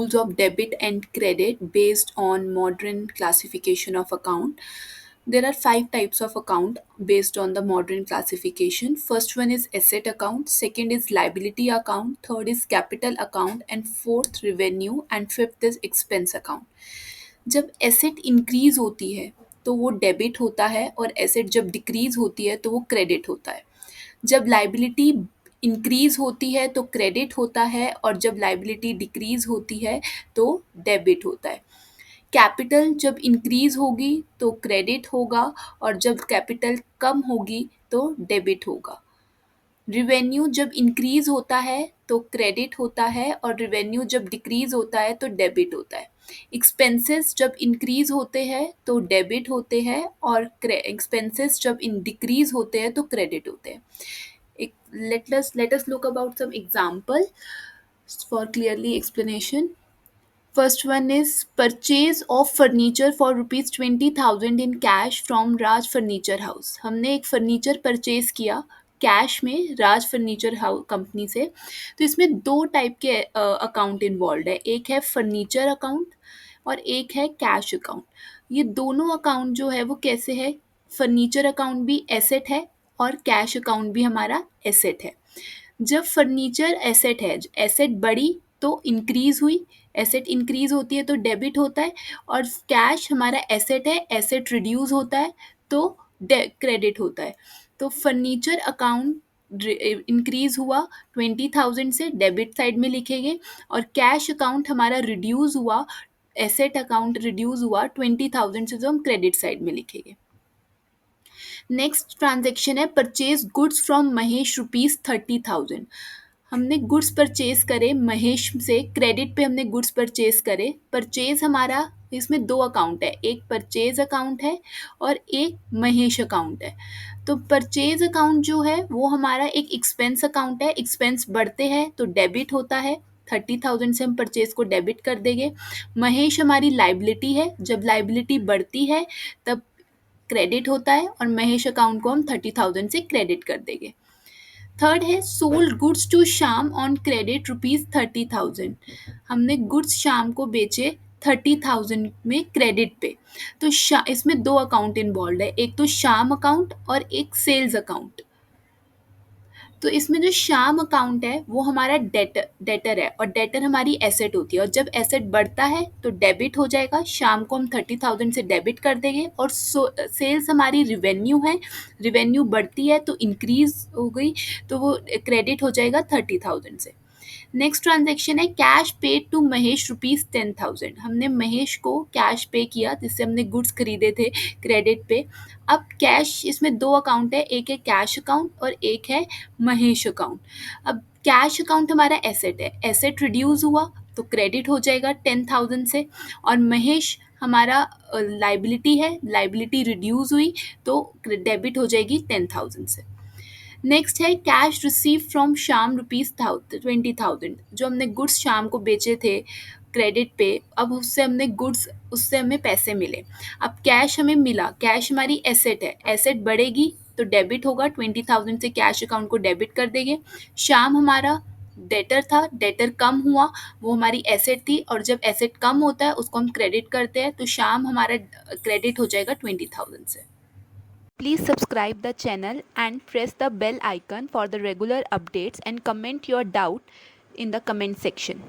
Rules of debit and credit based on modern classification of account. There are five types of account based on the modern classification. First one is asset account, second is liability account, third is capital account, and fourth revenue, and fifth is expense account. जब asset increase होती है तो वो debit होता है और asset जब decrease होती है तो वो क्रेडिट होता है। जब लाइबिलिटी इंक्रीज होती है तो क्रेडिट होता है और जब लाइबिलिटी डिक्रीज होती है तो डेबिट होता है। कैपिटल जब इंक्रीज होगी तो क्रेडिट होगा और जब कैपिटल कम होगी तो डेबिट होगा। रिवेन्यू जब इंक्रीज होता है तो क्रेडिट होता है और रिवेन्यू जब डिक्रीज होता है तो डेबिट होता है। एक्सपेंसेस जब इंक्रीज होते हैं तो डेबिट होते हैं और एक्सपेंसेस जब इन डिक्रीज होते हैं तो क्रेडिट होते हैं। Let us look about some example for clearly explanation. First one is purchase of furniture for rupees 20,000 in cash from Raj Furniture House. हमने एक फर्नीचर परचेज किया कैश में राज फर्नीचर हाउस कंपनी से। तो इसमें दो टाइप के अकाउंट इन्वॉल्व है, एक है फर्नीचर अकाउंट और एक है कैश अकाउंट। ये दोनों अकाउंट जो है वो कैसे है, फर्नीचर अकाउंट भी एसेट है और कैश अकाउंट भी हमारा एसेट है। जब फर्नीचर एसेट है, एसेट बढ़ी तो इंक्रीज हुई, एसेट इंक्रीज होती है तो डेबिट होता है, और कैश हमारा एसेट है, एसेट रिड्यूस होता है तो क्रेडिट होता है। तो फर्नीचर अकाउंट इंक्रीज हुआ 20,000 से, डेबिट साइड में लिखेंगे, और कैश अकाउंट हमारा रिड्यूस हुआ, एसेट अकाउंट रिड्यूस हुआ 20,000 से, जो हम क्रेडिट साइड में लिखेंगे। नेक्स्ट ट्रांजेक्शन है purchase goods from Mahesh rupees 30,000। हमने गुड्स परचेज करे महेश से, क्रेडिट पे हमने गुड्स परचेज करे। परचेज हमारा इसमें दो अकाउंट है, एक परचेज अकाउंट है और एक महेश अकाउंट है। तो परचेज अकाउंट जो है वो हमारा एक एक्सपेंस अकाउंट है, एक्सपेंस बढ़ते हैं तो डेबिट होता है, 30,000 से हम परचेज को डेबिट कर देंगे। महेश हमारी लाइबिलिटी है, जब लाइबिलिटी बढ़ती है तब क्रेडिट होता है और महेश अकाउंट को हम 30,000 से क्रेडिट कर देंगे। थर्ड है sold goods to Shyam on credit rupees 30,000। हमने गुड्स श्याम को बेचे 30,000 में क्रेडिट पे। तो इसमें दो अकाउंट इन्वॉल्व है, एक तो श्याम अकाउंट और एक सेल्स अकाउंट। तो इसमें जो श्याम अकाउंट है वो हमारा डेटर है और डेटर हमारी एसेट होती है, और जब एसेट बढ़ता है तो डेबिट हो जाएगा, श्याम को हम 30,000 से डेबिट कर देंगे। और सेल्स हमारी रिवेन्यू है, रिवेन्यू बढ़ती है तो इंक्रीज हो गई तो वो क्रेडिट हो जाएगा 30,000 से। नेक्स्ट ट्रांजेक्शन है cash paid to Mahesh rupees 10,000। हमने महेश को कैश पे किया जिससे हमने गुड्स खरीदे थे क्रेडिट पे। अब कैश, इसमें दो अकाउंट है, एक है कैश अकाउंट और एक है महेश अकाउंट। अब कैश अकाउंट हमारा एसेट है, एसेट रिड्यूस हुआ तो क्रेडिट हो जाएगा 10,000 से, और महेश हमारा लाइबिलिटी है, लाइबिलिटी रिड्यूस हुई तो डेबिट हो जाएगी 10,000 से। नेक्स्ट है cash receive from Shyam rupees 20,000। जो हमने गुड्स श्याम को बेचे थे क्रेडिट पे, अब उससे हमने गुड्स, उससे हमें पैसे मिले। अब कैश हमें मिला, कैश हमारी एसेट है, एसेट बढ़ेगी तो डेबिट होगा, 20,000 से कैश अकाउंट को डेबिट कर देंगे। श्याम हमारा डेटर था, डेटर कम हुआ, वो हमारी एसेट थी, और जब एसेट कम होता है उसको हम क्रेडिट करते हैं तो श्याम हमारा क्रेडिट हो जाएगा 20,000 से। Please subscribe the channel and press the bell icon for the regular updates, and comment your doubt in the comment section.